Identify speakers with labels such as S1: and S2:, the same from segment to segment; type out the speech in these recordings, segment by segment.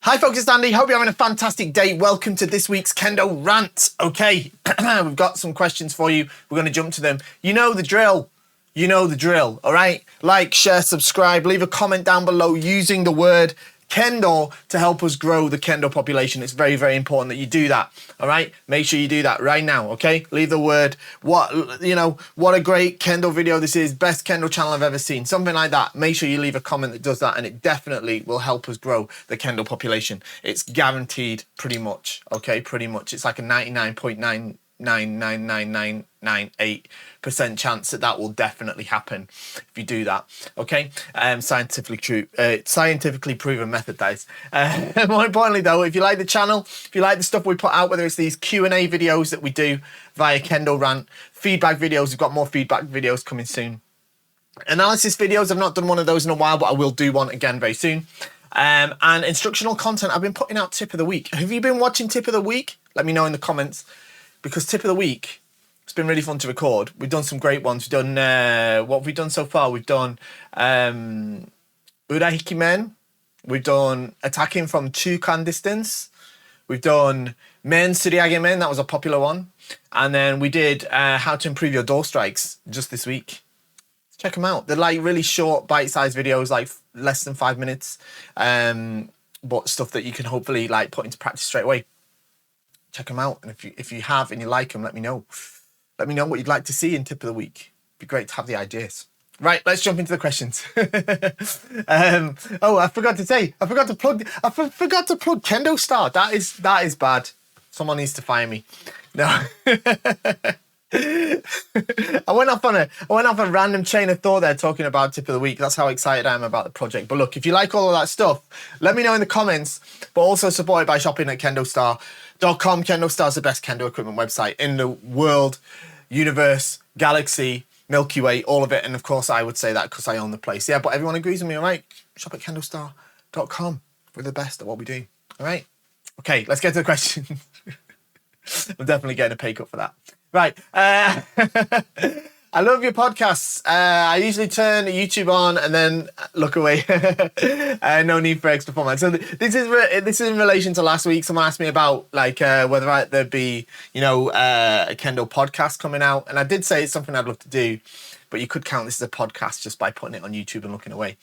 S1: Hi folks, it's Andy. Hope you're having a fantastic day. Welcome to this week's Kendo Rant. Okay, we've got some questions for you. We're going to jump to them. You know the drill. All right? Like, share, subscribe, leave a comment down below using the word Kendo to help us grow the Kendo population. It's very, very important that you do that. All right? Make sure you do that right now, okay? Leave the word, what a great Kendo video this is, best Kendo channel I've ever seen, something like that. Make sure you leave a comment that does that, and it definitely will help us grow the Kendo population. It's guaranteed, pretty much, okay? Pretty much. It's like a 99.9999998% chance that will definitely happen if you do that, okay? Scientifically proven method, that is. More importantly though, if you like the channel, if you like the stuff we put out, whether it's these Q&A videos that we do via Kendo Rant, feedback videos, we've got more feedback videos coming soon. Analysis videos, I've not done one of those in a while, but I will do one again very soon. And instructional content, I've been putting out Tip of the Week. Have you been watching Tip of the Week? Let me know in the comments, because Tip of the Week, it's been really fun to record. We've done some great ones. We've done, what have we done so far? We've done Urahikimen. We've done attacking from Chukan distance. We've done Men Suriagemen, that was a popular one. And then we did how to improve your door strikes just this week. Check them out. They're like really short, bite-sized videos, like less than 5 minutes. But stuff that you can hopefully like put into practice straight away. Check them out. And if you have and you like them, let me know. Let me know what you'd like to see in Tip of the Week. It'd be great to have the ideas. Right, let's jump into the questions. Oh, I forgot to plug KendoStar. That is bad. Someone needs to fire me. No. I went off on a random chain of thought there talking about Tip of the Week. That's how excited I am about the project. But look, if you like all of that stuff, let me know in the comments. But also support it by shopping at KendoStar.com. KendoStar is the best Kendo equipment website in the world, universe, galaxy, Milky Way, all of it. And of course, I would say that because I own the place. Yeah, but everyone agrees with me, all right? Shop at KendoStar.com. We're the best at what we do, all right? Okay, let's get to the question. I'm definitely getting a pay cut for that. Right. I love your podcasts. I usually turn YouTube on and then look away. No need for extra format. So this is in relation to last week. Someone asked me about like whether there'd be a Kendo podcast coming out, and I did say it's something I'd love to do, but you could count this as a podcast just by putting it on YouTube and looking away.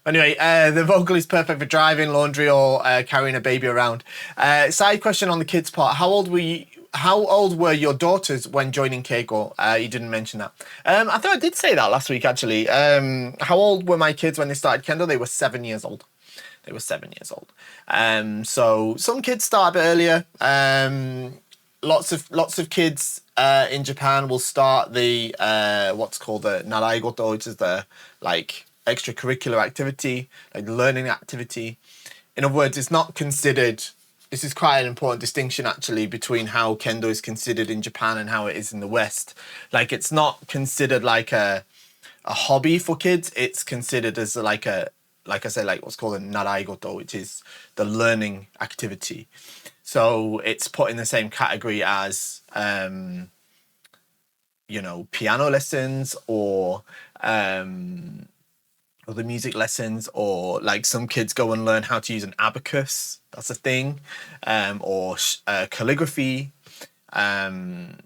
S1: Anyway, the vocal is perfect for driving, laundry, or carrying a baby around. Side question on the kids' part: How old were your daughters when joining Keiko? You didn't mention that. I thought I did say that last week, actually. How old were my kids when they started Kendo? They were 7 years old. So some kids start a bit earlier. Lots of kids in Japan will start the what's called the Naraigoto, which is the like extracurricular activity, like learning activity. In other words, it's not considered. This is quite an important distinction, actually, between how Kendo is considered in Japan and how it is in the West. Like, it's not considered like a hobby for kids. It's considered as like what's called a naraigoto, which is the learning activity. So it's put in the same category as, piano lessons or other music lessons, or like some kids go and learn how to use an abacus. That's a thing, or calligraphy, and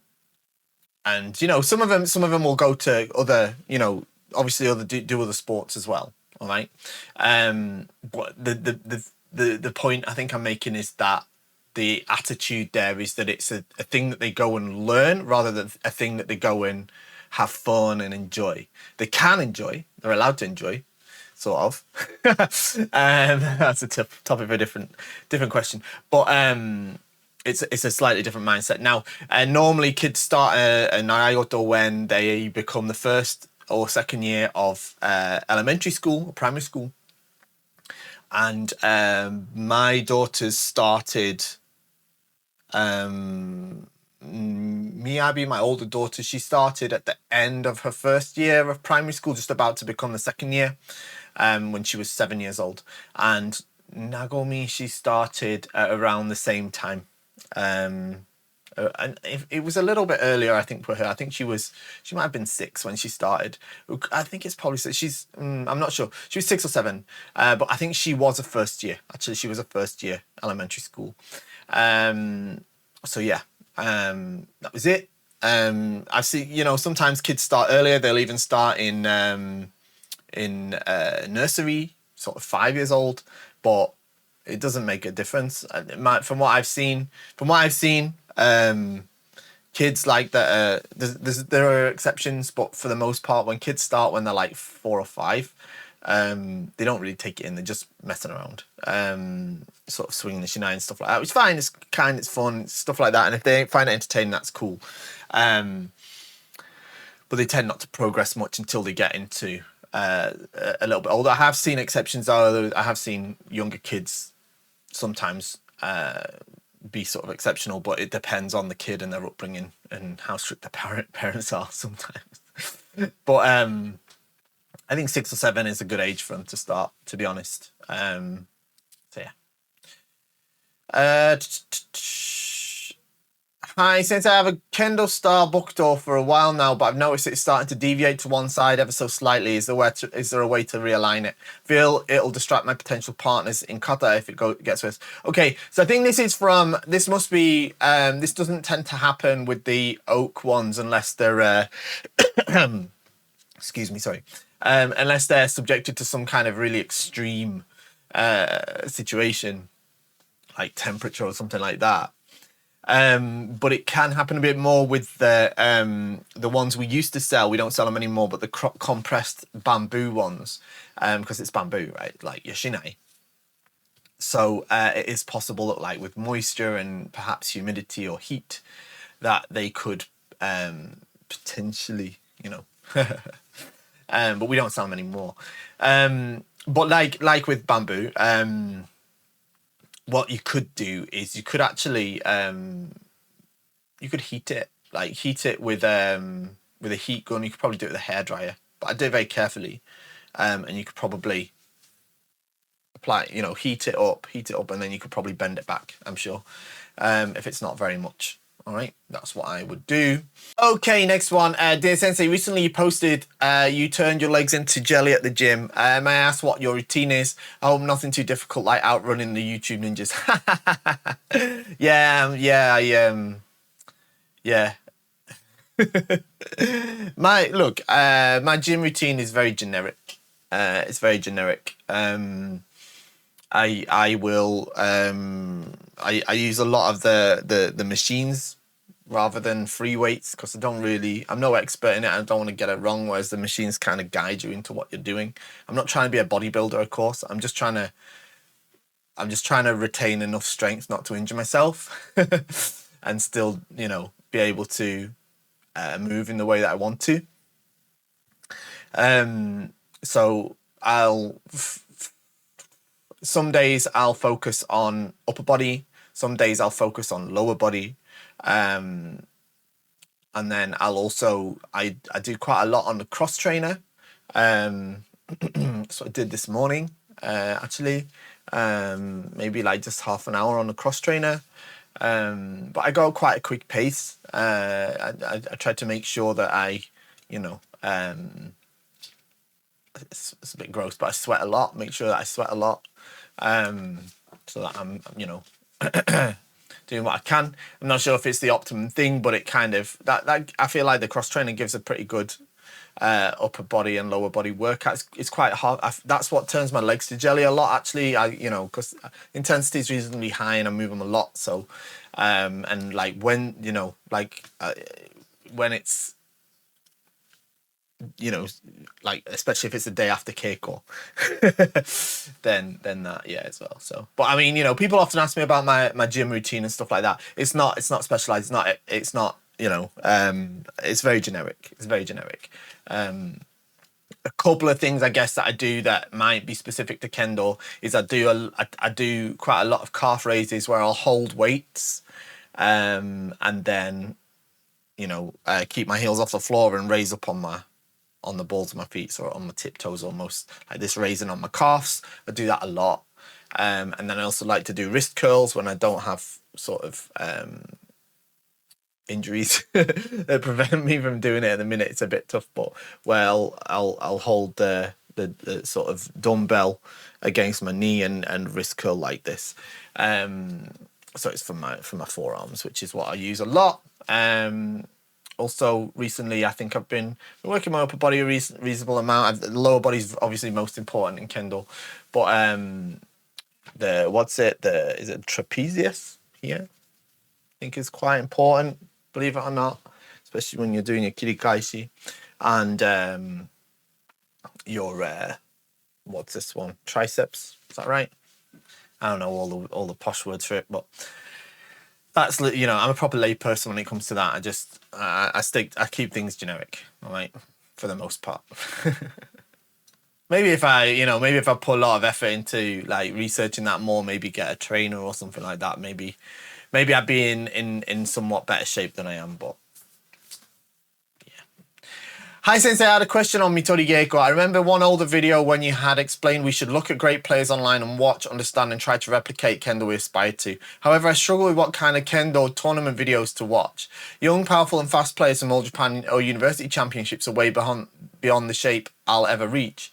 S1: some of them will go to other, obviously do other sports as well. All right, but the point I think I'm making is that the attitude there is that it's a thing that they go and learn rather than a thing that they go and have fun and enjoy. They can enjoy. They're allowed to enjoy. Sort of. That's a topic of a different question. But it's a slightly different mindset. Now, normally kids start a Naraigoto when they become the first or second year of elementary school or primary school. And my daughters started, Miyabi, my older daughter, she started at the end of her first year of primary school, just about to become the second year, when she was 7 years old. And Nagomi, she started at around the same time. And it was a little bit earlier, I think, for her. I think she might have been 6 when she started. I think it's probably she's. I'm not sure. She was 6 or 7, but I think she was a first year. Actually, she was a first year elementary school. So yeah, that was it. I see. Sometimes kids start earlier. They'll even start in nursery, sort of 5 years old, but it doesn't make a difference. From what I've seen, kids like that. There are exceptions, but for the most part, when kids start when they're like 4 or 5, they don't really take it in. They're just messing around, sort of swinging the shinai and stuff like that. Which is fine. It's fun, stuff like that. And if they find it entertaining, that's cool. But they tend not to progress much until they get into a little bit older. I have seen exceptions, though. I have seen younger kids sometimes be sort of exceptional, but it depends on the kid and their upbringing and how strict the parents are sometimes. But I think 6 or 7 is a good age for them to start, to be honest. So yeah. Hi, since I have a KendoStar bookdoor for a while now, but I've noticed it's starting to deviate to one side ever so slightly. Is there a way to realign it? Feel it'll distract my potential partners in kata if it gets worse. Okay, so I think this must be, this doesn't tend to happen with the oak ones unless they're, excuse me, sorry. Unless they're subjected to some kind of really extreme situation, like temperature or something like that. But it can happen a bit more with the ones we used to sell. We don't sell them anymore, but the compressed bamboo ones, because it's bamboo, right? Like your Shinai. So it is possible that, like, with moisture and perhaps humidity or heat, that they could potentially, but we don't sell them anymore. But like with bamboo, what you could do is you could actually you could heat it with a heat gun. You could probably do it with a hairdryer, but I do it very carefully, and you could probably apply, heat it up, and then you could probably bend it back, I'm sure, if it's not very much. All right, that's what I would do. Okay, next one. Dear Sensei, recently you posted you turned your legs into jelly at the gym. May I ask what your routine is? I hope nothing too difficult like outrunning the YouTube ninjas. Yeah. My gym routine is very generic. It's very generic. I will I use a lot of the machines rather than free weights, because I'm no expert in it. I don't want to get it wrong, whereas the machines kind of guide you into what you're doing. I'm not trying to be a bodybuilder, of course. I'm just trying to retain enough strength not to injure myself and still, be able to move in the way that I want to. So some days I'll focus on upper body, some days I'll focus on lower body, and then I do quite a lot on the cross trainer. So I did this morning, actually, maybe like just half an hour on the cross trainer. But I go at quite a quick pace. I try to make sure that it's a bit gross, but I sweat a lot. Make sure that I sweat a lot, so that I'm doing what I can. I'm not sure if it's the optimum thing, but it kind of that I feel like the cross training gives a pretty good upper body and lower body workout. It's quite hard. That's what turns my legs to jelly a lot, actually. Because intensity is reasonably high and I move them a lot. So, and like when when it's like especially if it's the day after Keiko, then that, yeah, as well. So, but I mean, people often ask me about my gym routine and stuff like that. It's not specialized. It's not it's very generic. A couple of things I guess that I do that might be specific to Kendo is I do quite a lot of calf raises where I'll hold weights, and then keep my heels off the floor and raise up on the balls of my feet, or on my tiptoes almost, like this, raising on my calves. I do that a lot. And then I also like to do wrist curls when I don't have sort of injuries that prevent me from doing it at the minute. It's a bit tough, but well, I'll hold the sort of dumbbell against my knee and wrist curl like this. So it's for my forearms, which is what I use a lot. Also, recently, I think I've been working my upper body a reasonable amount. The lower body's obviously most important in Kendo, but is it trapezius here? I think is quite important, believe it or not, especially when you're doing your kirikaishi and your what's this one? Triceps, is that right? I don't know all the posh words for it, but that's, you know, I'm a proper lay person when it comes to that. I keep things generic, all right, for the most part. Maybe if I put a lot of effort into like researching that more, maybe get a trainer or something like that, maybe I'd be in somewhat better shape than I am, but Hi Sensei, I had a question on Mitorigeiko. I remember one older video when you had explained we should look at great players online and watch, understand and try to replicate Kendo we aspire to. However, I struggle with what kind of Kendo tournament videos to watch. Young, powerful and fast players from All Japan or University Championships are way beyond the shape I'll ever reach.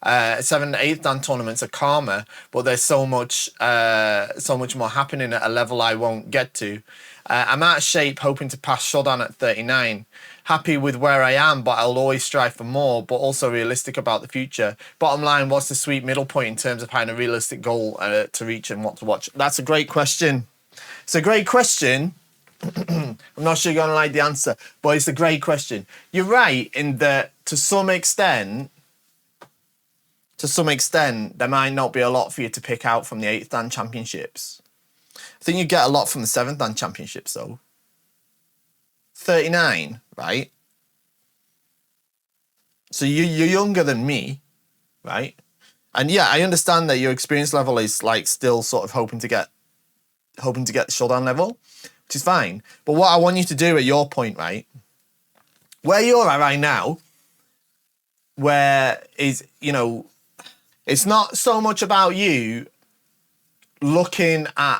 S1: 7th and 8th dan tournaments are calmer, but there's so much more happening at a level I won't get to. I'm out of shape, hoping to pass Shodan at 39. Happy with where I am, but I'll always strive for more, but also realistic about the future. Bottom line, what's the sweet middle point in terms of having a realistic goal to reach and what to watch? That's a great question. It's a great question. I'm not sure you're going to like the answer, but it's a great question. You're right in that to some extent, there might not be a lot for you to pick out from the 8th Dan Championships. I think you get a lot from the 7th Dan Championships, though. 39, right? So you're younger than me, right? And yeah, I understand that your experience level is like still sort of hoping to get the Shodan level, which is fine. But what I want you to do at your point, right, where you're at right now, where is, you know, it's not so much about you looking at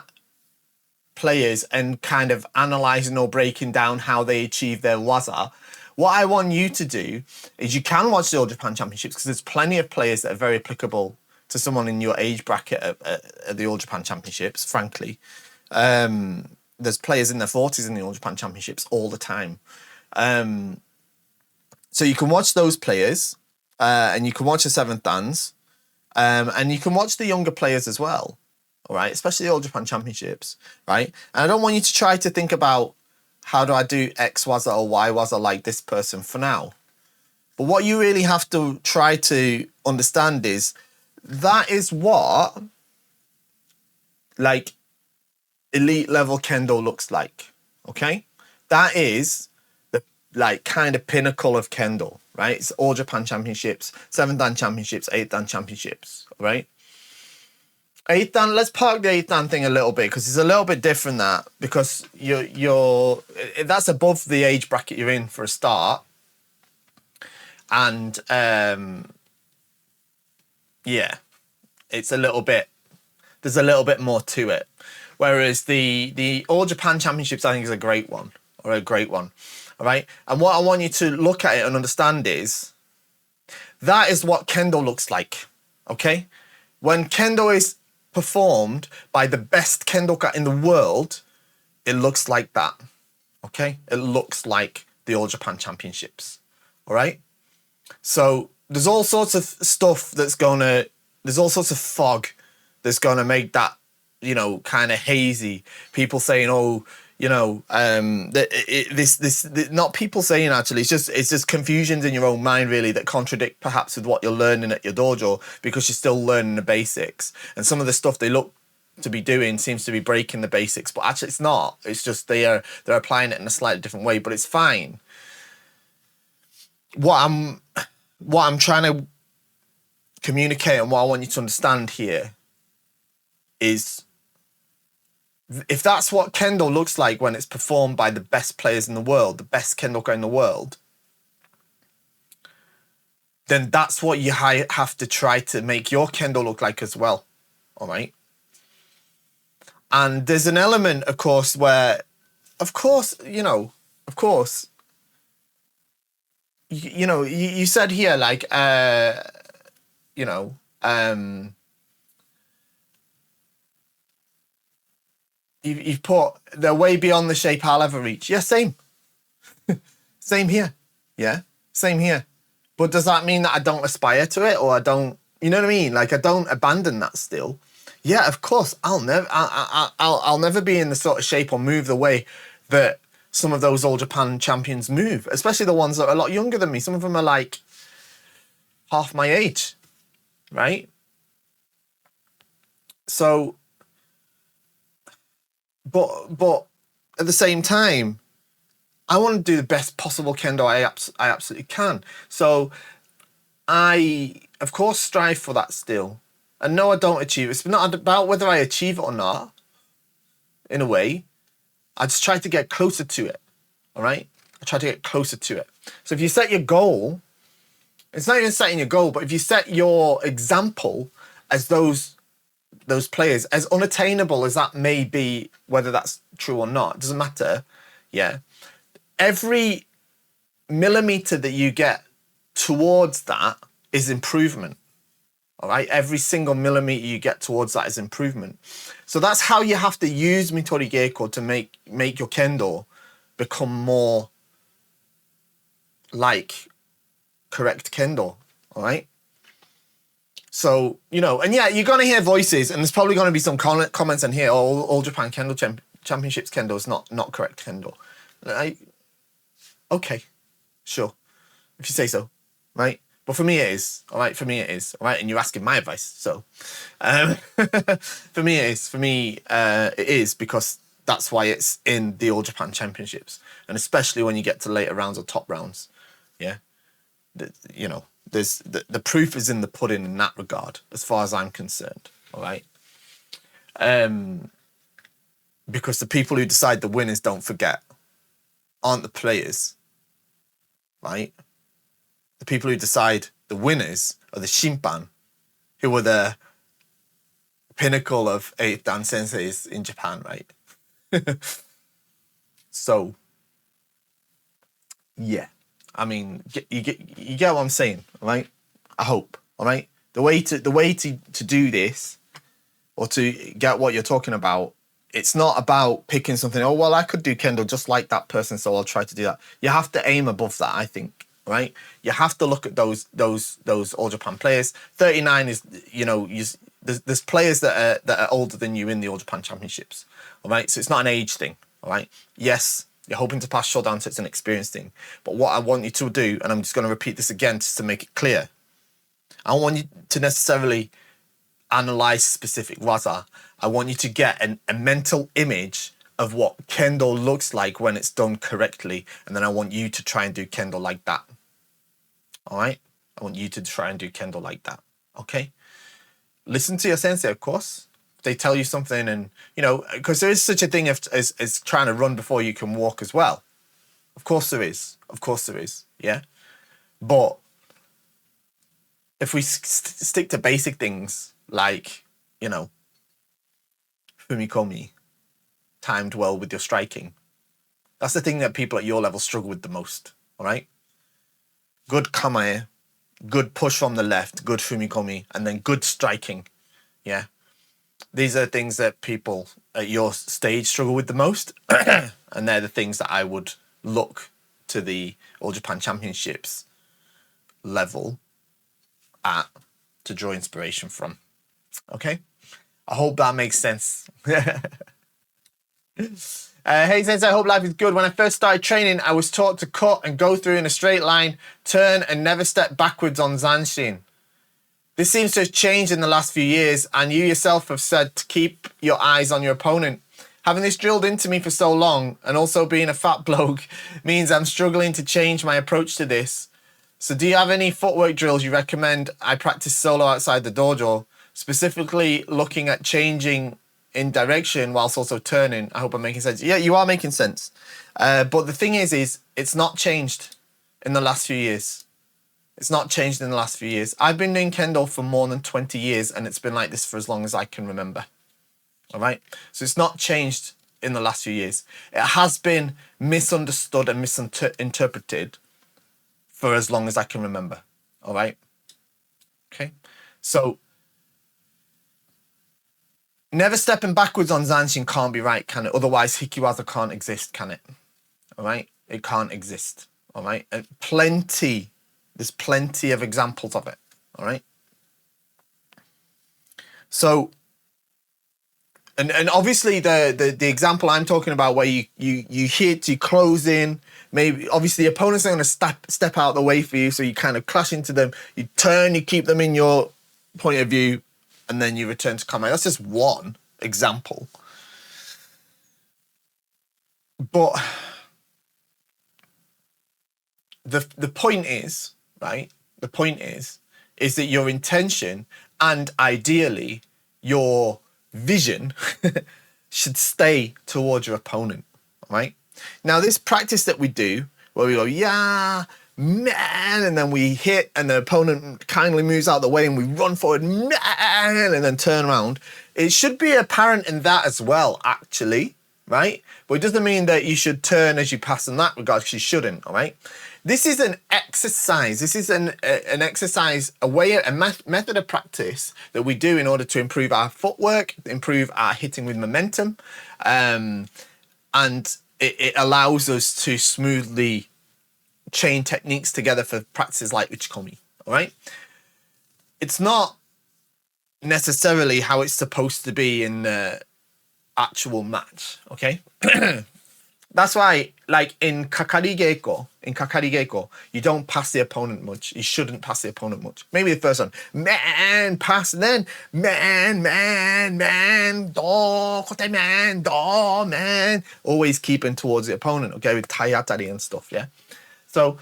S1: players and kind of analysing or breaking down how they achieve their waza. What I want you to do is you can watch the All Japan Championships because there's plenty of players that are very applicable to someone in your age bracket at the All Japan Championships, frankly. There's players in their 40s in the All Japan Championships all the time. So you can watch those players and you can watch the 7th dans and you can watch the younger players as well. All right, especially the All Japan Championships, right? And I don't want you to try to think about how do I do X waza or Y waza like this person for now. But what you really have to try to understand is that is what like elite level Kendo looks like, okay? That is the like kind of pinnacle of Kendo, right? It's All Japan Championships, 7th Dan Championships, 8th Dan Championships, right? 8th Dan, let's park the 8th Dan thing a little bit because it's a little bit different that because you're that's above the age bracket you're in for a start, and yeah, it's a little bit. There's a little bit more to it, whereas the All Japan Championships I think is a great one, all right. And what I want you to look at it and understand is that is what Kendo looks like, okay? When Kendo is performed by the best kendoka in the world, it looks like that, okay? It looks like the All Japan Championships, all right? So there's all sorts of stuff there's all sorts of fog that's gonna make that, you know, kind of hazy. People saying, oh, you know, not people saying actually, it's just confusions in your own mind really that contradict perhaps with what you're learning at your dojo because you're still learning the basics. And some of the stuff they look to be doing seems to be breaking the basics, but actually it's not. It's just they're applying it in a slightly different way, but it's fine. What I'm trying to communicate and what I want you to understand here is if that's what Kendo looks like when it's performed by the best players in the world, the best Kendoka in the world, then that's what you have to try to make your Kendo look like as well, all right? And there's an element, of course, where, of course, you know, of course, you know, you said here, like, you know, you've put, they're way beyond the shape I'll ever reach. Yeah, same. Same here. Yeah, same here. But does that mean that I don't aspire to it, or I don't, you know what I mean? Like, I don't abandon that still. Yeah, of course, I'll never be in the sort of shape or move the way that some of those All Japan champions move, especially the ones that are a lot younger than me. Some of them are like half my age, right? So, but at the same time, I want to do the best possible kendo I absolutely can. So I, of course, strive for that still. And no, I don't achieve it. It's not about whether I achieve it or not, in a way. I just try to get closer to it, all right? I try to get closer to it. So if you set your goal, it's not even setting your goal, but if you set your example as those players, as unattainable as that may be, whether that's true or not, it doesn't matter, yeah? Every millimeter that you get towards that is improvement. All right, every single millimeter you get towards that is improvement. So that's how you have to use Mitorigeiko to make your kendo become more like correct kendo. All right. So, you know, and yeah, you're going to hear voices, and there's probably going to be some comments in here. Oh, All Japan Kendo Championships kendo is not correct kendo. Okay, sure, if you say so, right? But for me it is, all right? For me it is, all right? And you're asking my advice, so for me it is. For me, it is, because that's why it's in the All Japan Championships, and especially when you get to later rounds or top rounds, yeah. You know, there's the proof is in the pudding in that regard, as far as I'm concerned, all right? Because the people who decide the winners, don't forget, aren't the players, right? The people who decide the winners are the Shimpan, who were the pinnacle of 8th Dan senseis in Japan, right? So, yeah. I mean, you get what I'm saying, right? I hope, all right? The way to do this, or to get what you're talking about, it's not about picking something, oh, well, I could do kendo just like that person, so I'll try to do that. You have to aim above that, I think, right? You have to look at those All Japan players. 39 is, you know, there's players that are older than you in the All Japan Championships, all right? So it's not an age thing, all right? Yes, you're hoping to pass Shodan, so it's an experience thing. But what I want you to do, and I'm just going to repeat this again just to make it clear, I don't want you to necessarily analyze specific waza. I want you to get a mental image of what kendo looks like when it's done correctly, and then I want you to try and do kendo like that. All right? I want you to try and do kendo like that. Okay? Listen to your sensei, of course. They tell you something, and, you know, because there is such a thing as trying to run before you can walk as well. Of course there is. Of course there is. Yeah? But if we stick to basic things like, you know, fumikomi, timed well with your striking, that's the thing that people at your level struggle with the most, all right? Good kamae, good push from the left, good fumikomi, and then good striking, yeah? These are things that people at your stage struggle with the most, and they're the things that I would look to the All Japan Championships level at to draw inspiration from. Okay? I hope that makes sense. Hey, Sensei, I hope life is good. When I first started training, I was taught to cut and go through in a straight line, turn and never step backwards on Zanshin. This seems to have changed in the last few years, and you yourself have said to keep your eyes on your opponent. Having this drilled into me for so long, and also being a fat bloke, means I'm struggling to change my approach to this. So do you have any footwork drills you recommend I practice solo outside the dojo, specifically looking at changing in direction whilst also turning? I hope I'm making sense. Yeah, you are making sense. But the thing is it's not changed in the last few years. It's not changed in the last few years. I've been doing kendo for more than 20 years, and it's been like this for as long as I can remember. All right? So it's not changed in the last few years. It has been misunderstood and misinterpreted for as long as I can remember. All right. Okay. So never stepping backwards on Zanshin can't be right, can it? Otherwise, Hikiwaza can't exist, can it? All right. It can't exist. All right. And there's plenty of examples of it. All right. So, and obviously the example I'm talking about where you hit, you close in, maybe obviously the opponent's going to step out of the way for you, so you kind of clash into them, you turn, you keep them in your point of view, and then you return to combat. That's just one example. But the point is, right? The point is that your intention and ideally your vision should stay towards your opponent, right? Now, this practice that we do, where we go, yeah, man, and then we hit, and the opponent kindly moves out of the way, and we run forward, man, and then turn around. It should be apparent in that as well, actually, right? But it doesn't mean that you should turn as you pass in that regard, because you shouldn't, all right? This is an exercise. This is an exercise, a method of practice that we do in order to improve our footwork, improve our hitting with momentum, and it allows us to smoothly chain techniques together for practices like Uchikomi. All right, it's not necessarily how it's supposed to be in the actual match. Okay. That's why, like in Kakarigeiko, you don't pass the opponent much. You shouldn't pass the opponent much. Maybe the first one, man, pass, and then man, do, kote man, do, man. Always keeping towards the opponent, okay, with taiatari and stuff, yeah? So,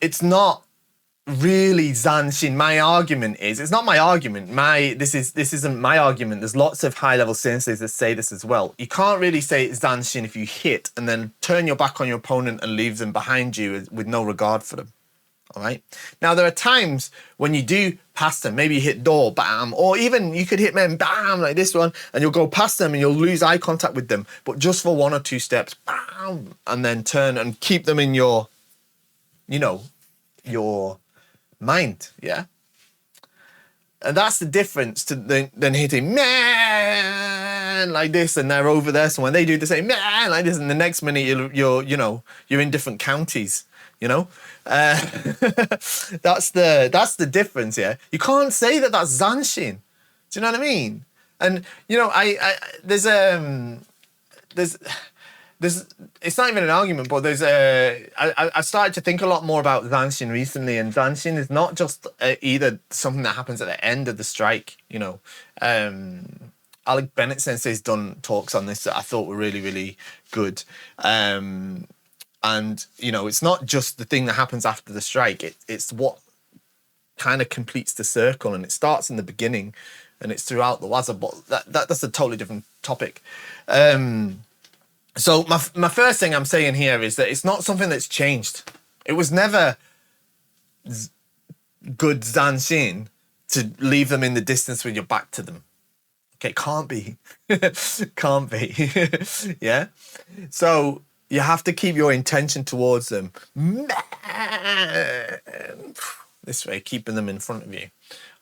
S1: it's not really Zanshin. My argument is, it's not my argument. This isn't my argument. There's lots of high-level senseis that say this as well. You can't really say it's Zanshin if you hit and then turn your back on your opponent and leave them behind you with no regard for them. All right. Now, there are times when you do pass them. Maybe you hit door, bam, or even you could hit men, bam, like this one, and you'll go past them and you'll lose eye contact with them, but just for 1 or 2 steps, bam, and then turn and keep them in your, your mind, yeah? And that's the difference to then hitting man like this, and they're over there. So when they do the same man like this, and the next minute you're in different counties, that's the difference, yeah. You can't say that that's Zanshin. Do you know what I mean? And it's not even an argument, but I've started to think a lot more about Zanshin recently, and Zanshin is not just either something that happens at the end of the strike, Alec Bennett Sensei's done talks on this that I thought were really, really good. And, it's not just the thing that happens after the strike, it's what kind of completes the circle, and it starts in the beginning, and it's throughout the waza, but that's a totally different topic. So my first thing I'm saying here is that it's not something that's changed. It was never good Zanshin to leave them in the distance with your back to them. Okay, can't be. Can't be. Yeah? So you have to keep your intention towards them. This way, keeping them in front of you.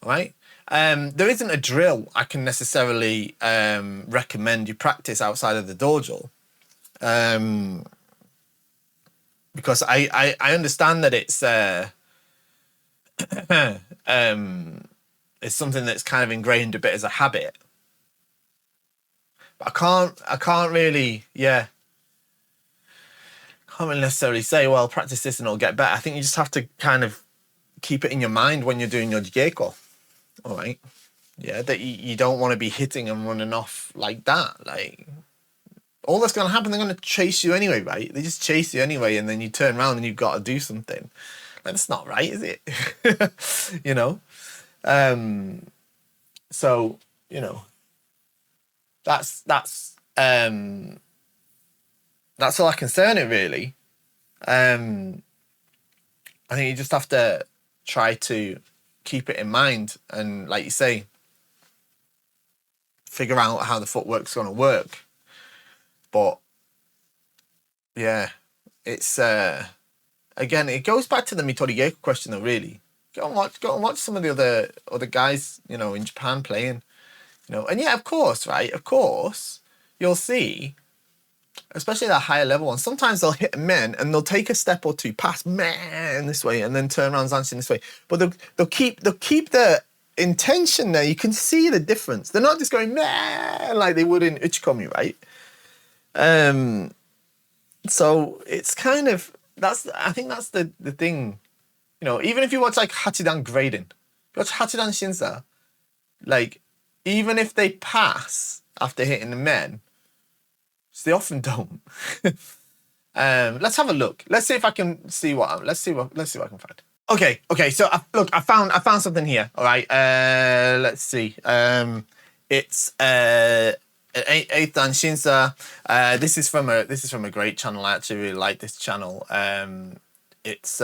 S1: All right? There isn't a drill I can necessarily recommend you practice outside of the dojo. Because I understand that it's something that's kind of ingrained a bit as a habit, but I can't really necessarily say, well, practice this and it'll get better. I think you just have to kind of keep it in your mind when you're doing your Jigeiko. All right, yeah, that you don't want to be hitting and running off like that, like. All that's going to happen, they're going to chase you anyway, right? They just chase you anyway, and then you turn around and you've got to do something. That's not right, is it? So, that's all I can say on it, really. I think you just have to try to keep it in mind, and like you say, figure out how the footwork's going to work. But yeah, it's again, it goes back to the Mitorigeiko question though. Really, go and watch some of the other guys, you know, in Japan playing, you know. And yeah, of course, right? Of course, you'll see, especially that higher level ones. Sometimes they'll hit men and they'll take a step or two past man this way and then turn around Zanshin this way. But they'll keep the intention there. You can see the difference. They're not just going man like they would in Uchikomi, right? So it's kind of, I think that's the thing, you know. Even if you watch like Hachidan grading, if you watch Hachidan Shinsa, like even if they pass after hitting the men, they often don't. Let's have a look. Let's see if I can see what. Let's see what I can find. Okay. So I found something here. All right. Let's see. It's eighth Dan Shinsa. This is from a great channel. I actually really like this channel. It's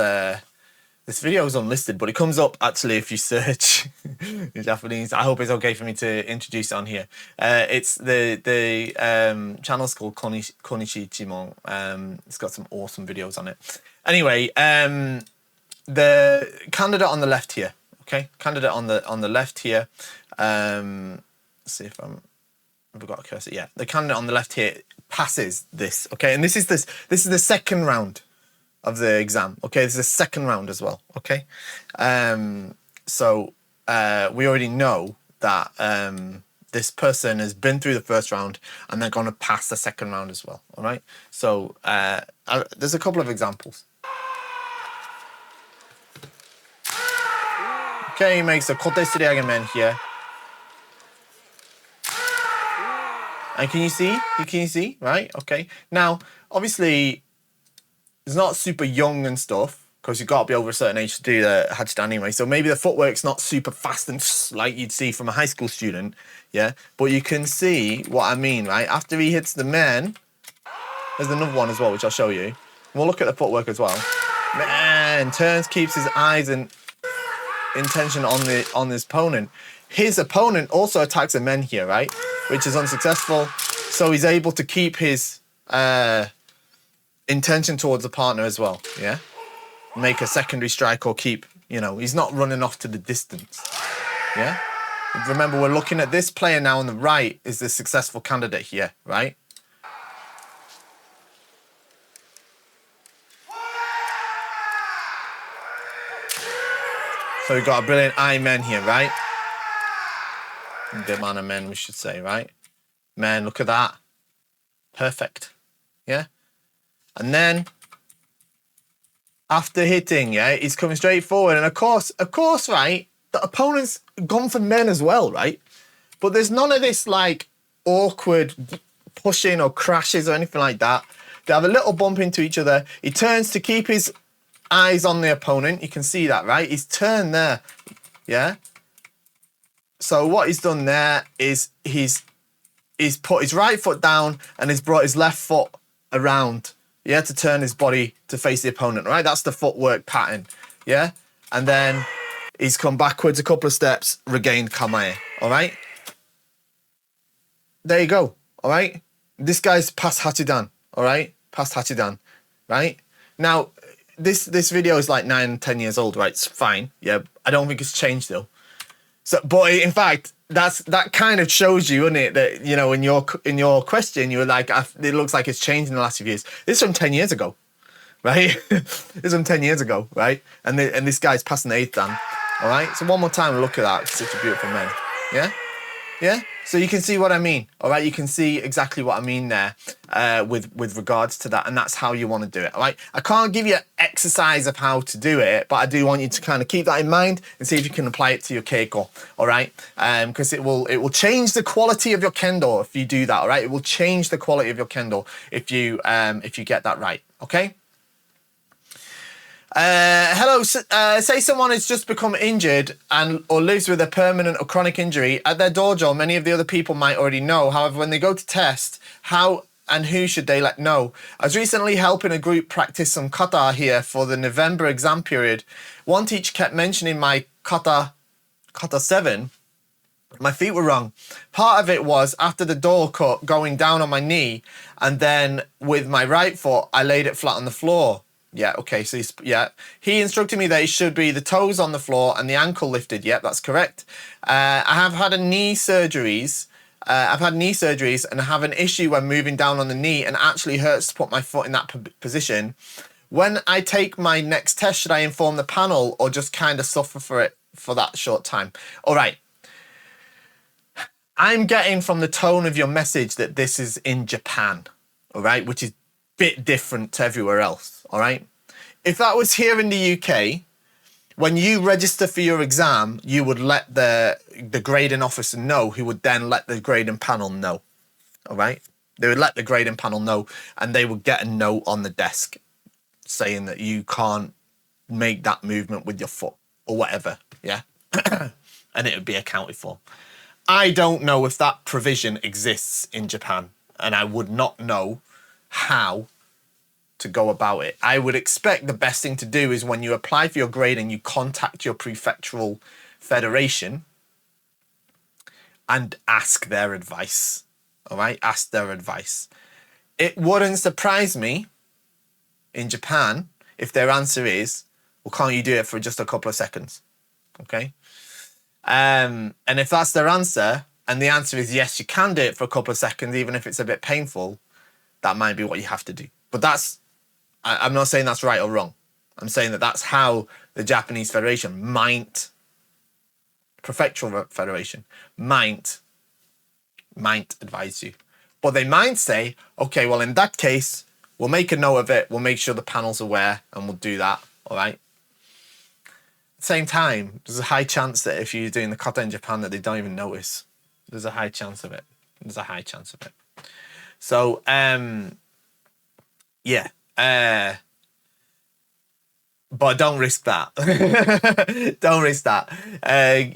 S1: this video is unlisted, but it comes up actually if you search in Japanese. I hope it's okay for me to introduce it on here. It's the channel's called Konishi Chimon. It's got some awesome videos on it. Anyway, the candidate on the left here. Okay, candidate on the left here. Let's see if I've got a cursor. Yeah, the candidate on the left here passes this. Okay, and this is the second round of the exam. Okay, this is the second round as well. Okay, so we already know that this person has been through the first round and they're going to pass the second round as well. All right, so there's a couple of examples. Okay, he makes a kote suriage here. And can you see? Right? Okay. Now, obviously, it's not super young and stuff, because you've got to be over a certain age to do the Hachidan anyway. So maybe the footwork's not super fast and like you'd see from a high school student. Yeah. But you can see what I mean, right? After he hits the men, there's another one as well, which I'll show you. And we'll look at the footwork as well. Man, turns, keeps his eyes and intention on his opponent. His opponent also attacks a men here, right? Which is unsuccessful. So he's able to keep his intention towards the partner as well, yeah? Make a secondary strike or keep, you know, he's not running off to the distance, yeah? Remember, we're looking at this player now on the right is the successful candidate here, right? So we've got a brilliant eye men here, right? The amount of men, we should say, right? Man, look at that. Perfect. Yeah? And then, after hitting, yeah, he's coming straight forward. And of course, right, the opponent's gone for men as well, right? But there's none of this, like, awkward pushing or crashes or anything like that. They have a little bump into each other. He turns to keep his eyes on the opponent. You can see that, right? He's turned there, yeah? So what he's done there is he's put his right foot down and he's brought his left foot around, yeah, to turn his body to face the opponent, right? That's the footwork pattern, yeah? And then he's come backwards a couple of steps, regained kamae, all right? There you go, all right? This guy's past Hachidan, all right? Past Hachidan, right? Now, this video is like 9-10 years old, right? It's fine, yeah? I don't think it's changed though. So, but in fact, that kind of shows you, doesn't it, that, you know, in your question, you were like, it looks like it's changed in the last few years. This is from 10 years ago, right? This is from 10 years ago, right? And this guy's passing the 8th dan, all right? So one more time, look at that. It's such a beautiful man, yeah? Yeah? So you can see what I mean, all right? You can see exactly what I mean there with regards to that, and that's how you want to do it, all right? I can't give you an exercise of how to do it, but I do want you to kind of keep that in mind and see if you can apply it to your keiko, all right? Because it will change the quality of your kendo if you do that, all right? It will change the quality of your kendo if you get that right, okay? Hello, say someone has just become injured or lives with a permanent or chronic injury. At their dojo, many of the other people might already know. However, when they go to test, how and who should they let know? I was recently helping a group practice some kata here for the November exam period. One teacher kept mentioning my kata 7 My feet were wrong. Part of it was after the door cut, going down on my knee, and then with my right foot, I laid it flat on the floor. Yeah, okay, so he instructed me that it should be the toes on the floor and the ankle lifted. Yep, that's correct. I have had knee surgeries. I've had knee surgeries and have an issue when moving down on the knee, and actually hurts to put my foot in that position. When I take my next test, should I inform the panel or just kind of suffer for it for that short time? All right. I'm getting from the tone of your message that this is in Japan, all right, which is a bit different to everywhere else, all right? If that was here in the UK, when you register for your exam, you would let the grading officer know, who would then let the grading panel know, all right? They would let the grading panel know, and they would get a note on the desk saying that you can't make that movement with your foot or whatever, yeah? And it would be accounted for. I don't know if that provision exists in Japan, and I would not know how to go about it. I would expect the best thing to do is when you apply for your grading, you contact your prefectural federation and ask their advice. All right? Ask their advice. It wouldn't surprise me in Japan if their answer is, well, can't you do it for just a couple of seconds? Okay? And if that's their answer, and the answer is yes, you can do it for a couple of seconds, even if it's a bit painful, that might be what you have to do. But I'm not saying that's right or wrong. I'm saying that that's how the Japanese Federation Prefectural Federation might advise you. But they might say, okay, well, in that case, we'll make a note of it, we'll make sure the panel's aware, and we'll do that, all right? Same time, there's a high chance that if you're doing the kata in Japan that they don't even notice. There's a high chance of it. So, yeah. But don't risk that. Don't risk that. I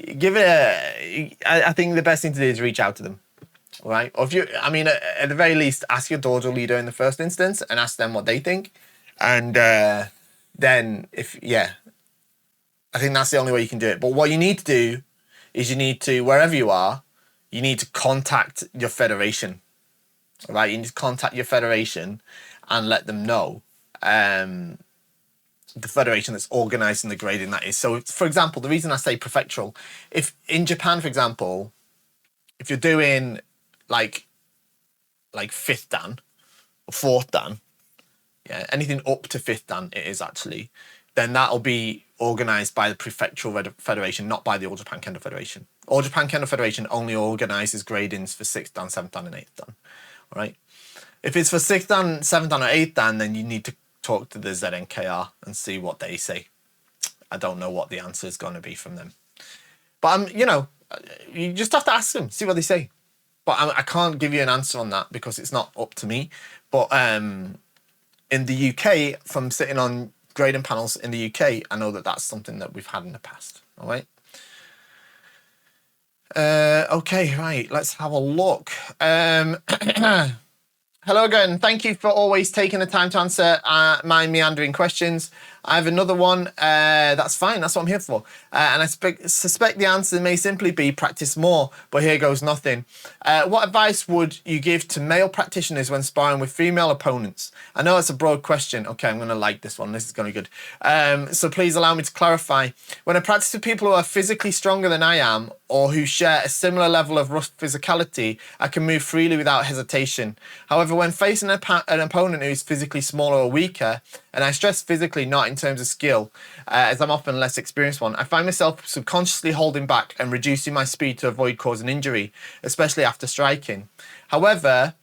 S1: think the best thing to do is reach out to them. All right? Or at the very least, ask your dojo leader in the first instance and ask them what they think. And then I think that's the only way you can do it. But what you need to do is wherever you are, you need to contact your federation. All right? You need to contact your federation and let them know the federation that's organising the grading, that is. So, for example, the reason I say prefectural, if in Japan, for example, if you're doing like 5th dan or 4th dan, yeah, anything up to 5th dan it is actually, then that'll be organised by the Prefectural Federation, not by the All Japan Kendo Federation. All Japan Kendo Federation only organises gradings for 6th dan, 7th dan and 8th dan. All right? If it's for 6th dan, 7th dan or 8th dan, then you need to talk to the ZNKR and see what they say. I don't know what the answer is going to be from them. But, you just have to ask them, see what they say. But I can't give you an answer on that because it's not up to me. But in the UK, from sitting on grading panels in the UK, I know that that's something that we've had in the past. All right. Okay, right. Let's have a look. Hello again. Thank you for always taking the time to answer my meandering questions. I have another one. That's fine. That's what I'm here for. And I suspect the answer may simply be practice more, but here goes nothing. What advice would you give to male practitioners when sparring with female opponents? I know it's a broad question. Okay, I'm going to like this one. This is going to be good. So please allow me to clarify. When I practice with people who are physically stronger than I am or who share a similar level of rough physicality, I can move freely without hesitation. However, when facing an opponent who is physically smaller or weaker, and I stress physically, not in terms of skill, as I'm often less experienced one, I find myself subconsciously holding back and reducing my speed to avoid causing injury, especially after striking. However,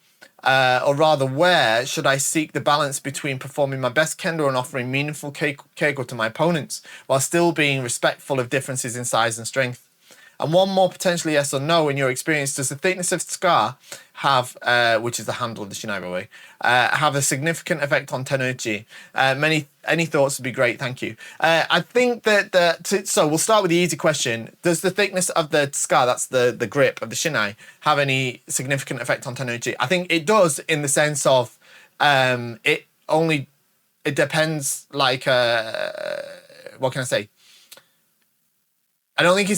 S1: or rather, where should I seek the balance between performing my best kendo and offering meaningful keigo to my opponents, while still being respectful of differences in size and strength? And one more potentially yes or no, in your experience, does the thickness of scar have, which is the handle of the Shinai, by the way, have a significant effect on Tenouchi? Any thoughts would be great, thank you. I think that, so we'll start with the easy question. Does the thickness of the scar, that's the grip of the Shinai, have any significant effect on Tenouchi? I think it does, in the sense of it depends, like, what can I say? I don't think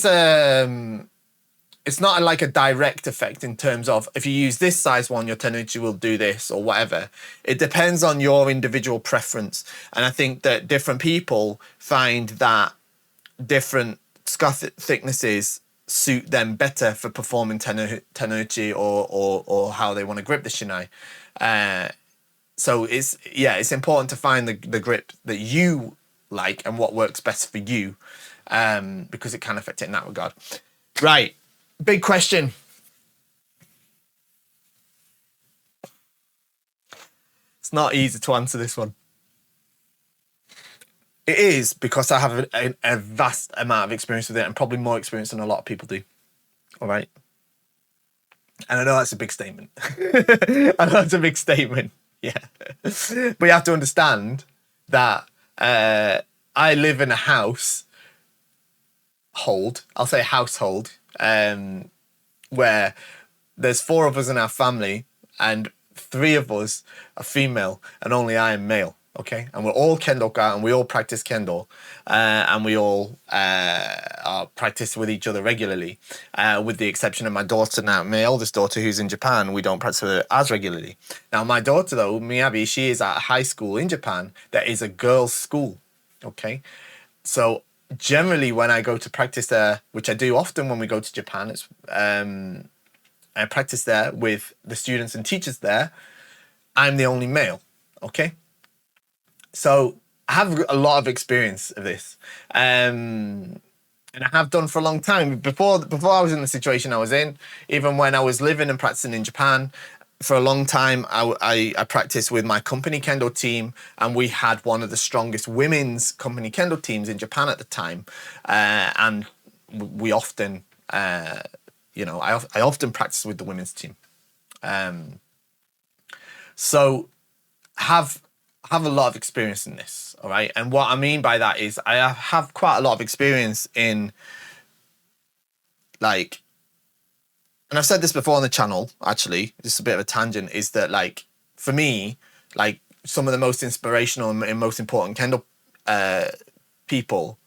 S1: it's it's not like a direct effect in terms of if you use this size one, your Tenouchi will do this or whatever. It depends on your individual preference. And I think that different people find that different scar thicknesses suit them better for performing Tenouchi or how they want to grip the Shinai. So it's important to find the grip that you like and what works best for you, because it can affect it in that regard. Right. Big question. It's not easy to answer this one. It is because I have a vast amount of experience with it, and probably more experience than a lot of people do. All right. And I know that's a big statement. I know that's a big statement. Yeah. But you have to understand that I live in a household, I'll say household, where there's 4 of us in our family and 3 of us are female and only I am male. Okay, and we're all Kendoka and we all practice Kendo, and we all are practice with each other regularly, with the exception of my daughter now, my eldest daughter who's in Japan. We don't practice with her as regularly. Now my daughter though, Miyabi, she is at a high school in Japan that is a girls' school. Okay, so generally when I go to practice there, which I do often when we go to Japan, it's I practice there with the students and teachers there. I'm the only male. Okay. So I have a lot of experience of this, and I have done for a long time. Before I was in the situation I was in, even when I was living and practicing in Japan, for a long time I practiced with my company Kendo team, and we had one of the strongest women's company Kendo teams in Japan at the time, and we often, I often practiced with the women's team, so have a lot of experience in this, all right? And what I mean by that is I have quite a lot of experience in, like, and I've said this before on the channel, actually, just a bit of a tangent, is that, like, for me, like, some of the most inspirational and most important Kendo people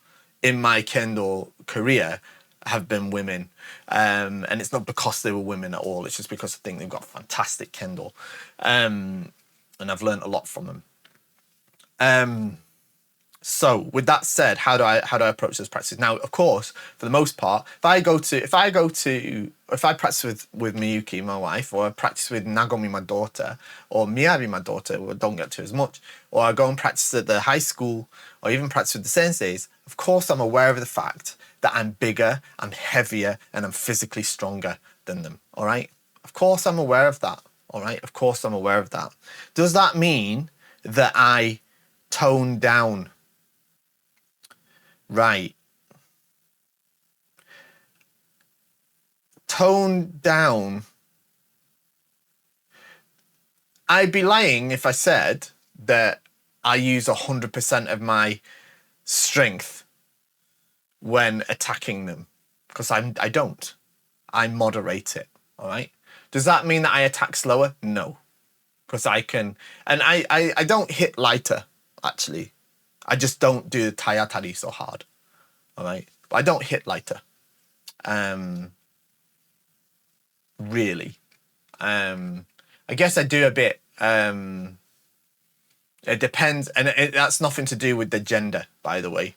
S1: in my Kendo career have been women. And it's not because they were women at all, it's just because I think they've got fantastic Kendo. And I've learned a lot from them. So with that said, how do I approach those practices? Now, of course, for the most part, if I practice with Miyuki, my wife, or I practice with Nagomi, my daughter, or Miyabi, my daughter, who I don't get to as much, or I go and practice at the high school, or even practice with the senseis, of course I'm aware of the fact that I'm bigger, I'm heavier, and I'm physically stronger than them, all right? Of course I'm aware of that, all right? Of course I'm aware of that. Does that mean that I tone down? Right. Tone down. I'd be lying if I said that I use 100% of my strength when attacking them, because I don't. I moderate it, all right? Does that mean that I attack slower? No, because I can, and I don't hit lighter, actually. I just don't do the tayatari so hard, all right? But I don't hit lighter, really. I guess I do a bit. It depends, and that's nothing to do with the gender, by the way.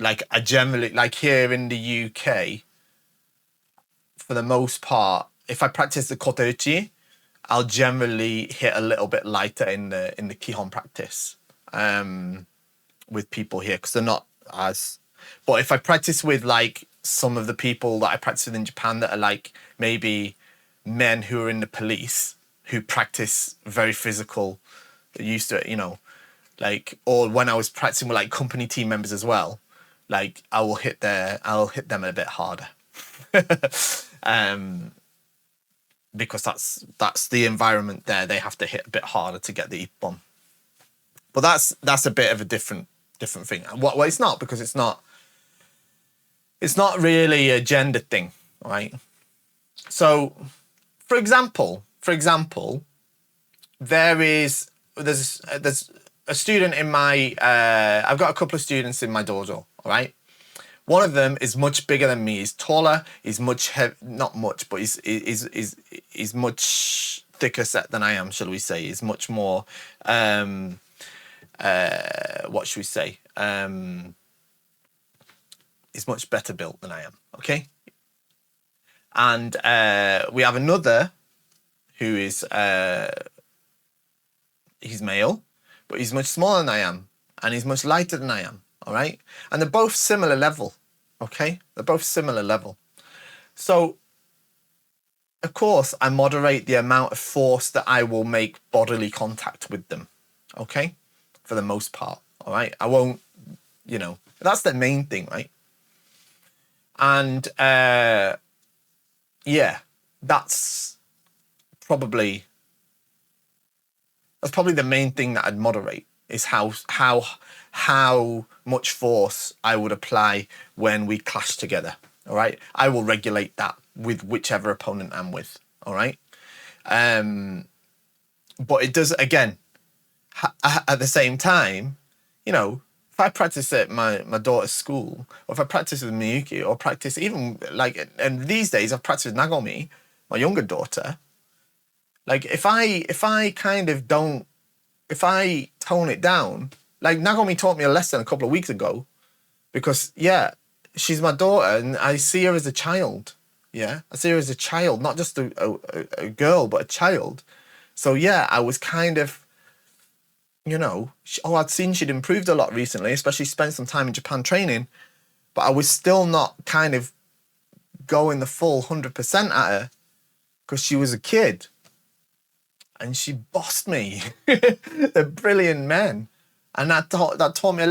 S1: Like I generally, like here in the UK, for the most part, if I practice the koteuchi, I'll generally hit a little bit lighter in the kihon practice with people here, because they're not as. But if I practice with like some of the people that I practice with in Japan that are like maybe men who are in the police who practice very physical, they're used to it, you know, like, or when I was practicing with like company team members as well, like I'll hit them a bit harder. Because that's the environment there. They have to hit a bit harder to get the ippon. But that's a bit of a different thing. Well, it's not, because it's not really a gender thing, right? So, for example, there's a student in my I've got a couple of students in my dojo, all right? One of them is much bigger than me. He's taller. He's much not much, but he's much thicker set than I am. Shall we say? He's much more. What should we say? He's much better built than I am. Okay. And we have another who is he's male, but he's much smaller than I am, and he's much lighter than I am. All right, and they're both similar level. Okay, they're both similar level. So, of course, I moderate the amount of force that I will make bodily contact with them. Okay, for the most part. All right, I won't. You know, that's the main thing, right? And yeah, that's probably the main thing that I'd moderate, is how much force I would apply when we clash together. All right, I will regulate that with whichever opponent I'm with. All right, but it does, again, at the same time, you know, if I practice at my daughter's school, or if I practice with Miyuki, or practice even like, and these days I've practiced with Nagomi, my younger daughter. Like if I kind of don't, if I tone it down, like Nagomi taught me a lesson a couple of weeks ago, because yeah, she's my daughter and I see her as a child. Yeah, I see her as a child, not just a girl, but a child. So yeah, I was kind of, you know, I'd seen she'd improved a lot recently, especially spent some time in Japan training, but I was still not kind of going the full 100% at her, because she was a kid. And she bossed me. They're brilliant men. And that taught me a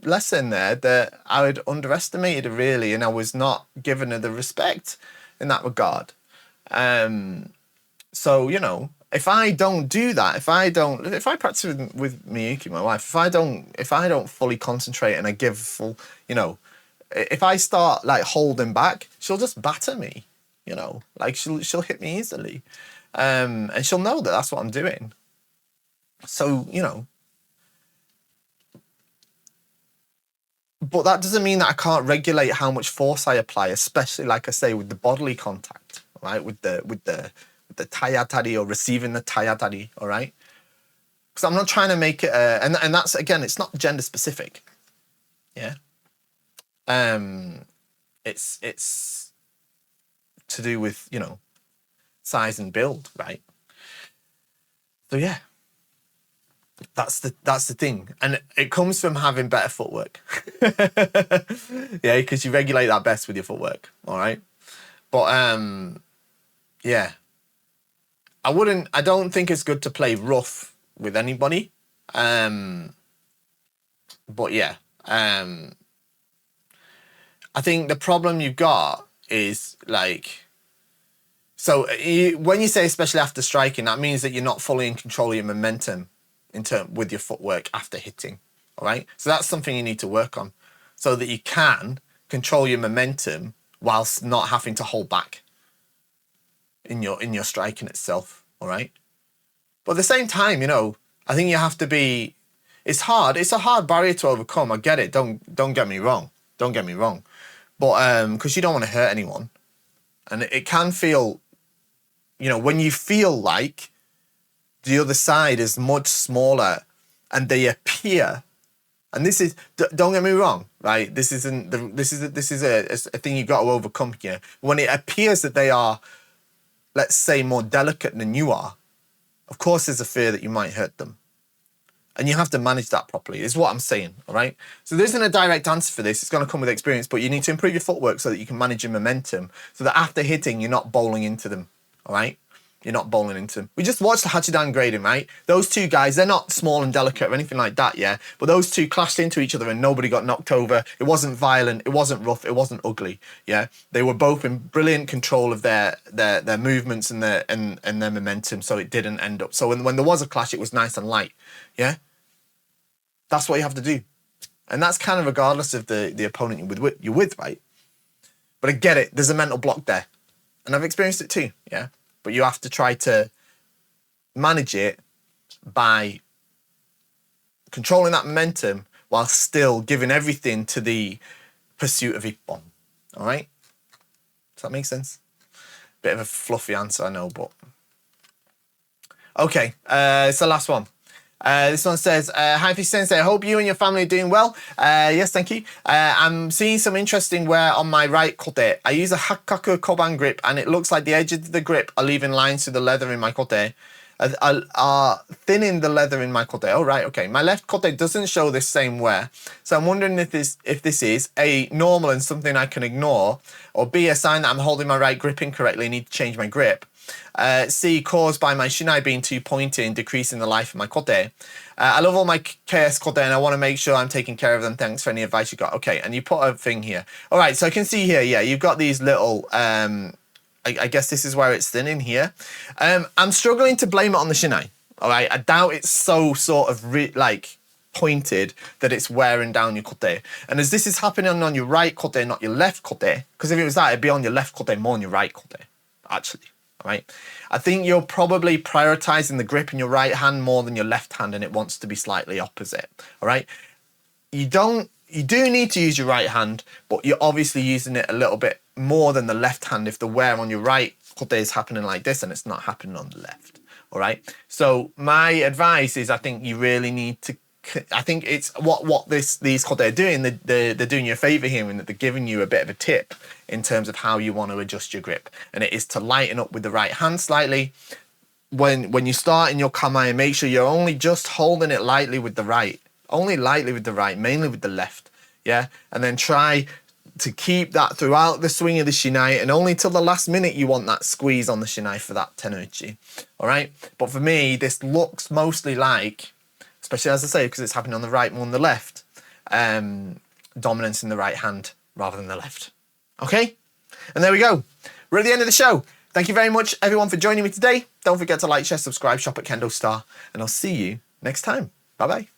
S1: lesson there that I had underestimated her, really, and I was not giving her the respect in that regard. So, you know, if I don't do that, if I practice with Miyuki, my wife, if I don't fully concentrate and I give full, you know, if I start like holding back, she'll just batter me, you know, like she'll hit me easily. And she'll know that that's what I'm doing. So, you know, but that doesn't mean that I can't regulate how much force I apply, especially, like I say, with the bodily contact, right? With the tayatari, or receiving the tayatari, all right? Because I'm not trying to make it, and that's, again, it's not gender specific, yeah? It's to do with, you know, size and build, right? So yeah, that's the thing, and it comes from having better footwork. Yeah, because you regulate that best with your footwork. All right, but yeah, I don't think it's good to play rough with anybody. But yeah, I think the problem you've got is like. So when you say especially after striking, that means that you're not fully in control of your momentum with your footwork after hitting. All right. So that's something you need to work on, so that you can control your momentum whilst not having to hold back in your striking itself. All right. But at the same time, you know, I think you have to be. It's hard. It's a hard barrier to overcome. I get it. Don't get me wrong. Don't get me wrong. But because you don't want to hurt anyone, and it can feel. You know, when you feel like the other side is much smaller and they appear, and this is, don't get me wrong, right? This is a thing you've got to overcome here. When it appears that they are, let's say, more delicate than you are, of course there's a fear that you might hurt them. And you have to manage that properly, is what I'm saying, all right? So there isn't a direct answer for this. It's going to come with experience, but you need to improve your footwork so that you can manage your momentum, so that after hitting, you're not bowling into them. All right? You're not bowling into them. We just watched the Hachidan grading, right? Those two guys, they're not small and delicate or anything like that, yeah? But those two clashed into each other and nobody got knocked over. It wasn't violent. It wasn't rough. It wasn't ugly, yeah? They were both in brilliant control of their movements and their momentum, so it didn't end up. So when there was a clash, it was nice and light, yeah? That's what you have to do. And that's kind of regardless of the opponent you're with, right? But I get it. There's a mental block there. And I've experienced it too, yeah? But you have to try to manage it by controlling that momentum while still giving everything to the pursuit of ippon. All right? Does that make sense? Bit of a fluffy answer, I know, but... Okay, it's the last one. This one says, hi Fish Sensei, I hope you and your family are doing well. Yes, thank you. I'm seeing some interesting wear on my right kote. I use a Hakkaku Koban grip and it looks like the edges of the grip are leaving lines through the leather in my kote. Are thinning the leather in my kote. Oh, right, okay. My left kote doesn't show this same wear. So I'm wondering if this is A, normal and something I can ignore, or B, a sign that I'm holding my right grip incorrectly and need to change my grip. C, caused by my Shinai being too pointy and decreasing the life of my kote. I love all my KS kote and I want to make sure I'm taking care of them. Thanks for any advice you got. Okay, and you put a thing here. All right, so I can see here, yeah, you've got these little... I guess this is where it's thinning here. I'm struggling to blame it on the Shinai. All right, I doubt it's so sort of pointed that it's wearing down your kote. And as this is happening on your right kote, not your left kote, because if it was that, it'd be on your left kote more than your right kote, actually. All right, I think you're probably prioritizing the grip in your right hand more than your left hand, and it wants to be slightly opposite. All right, you do need to use your right hand, but you're obviously using it a little bit more than the left hand if the wear on your right kote is happening like this and it's not happening on the left. All right. So my advice is, I think you really need to. I think it's what these kote are doing. They're doing you a favor here in that they're giving you a bit of a tip in terms of how you want to adjust your grip, and it is to lighten up with the right hand slightly. When you start in your kamae, make sure you're only just holding it lightly with the right. Only lightly with the right, mainly with the left, yeah? And then try to keep that throughout the swing of the Shinai, and only till the last minute you want that squeeze on the Shinai for that Tenouchi, all right? But for me, this looks mostly like, especially as I say, because it's happening on the right more than the left, dominance in the right hand rather than the left, okay? And there we go. We're at the end of the show. Thank you very much, everyone, for joining me today. Don't forget to like, share, subscribe, shop at KendoStar, and I'll see you next time. Bye-bye.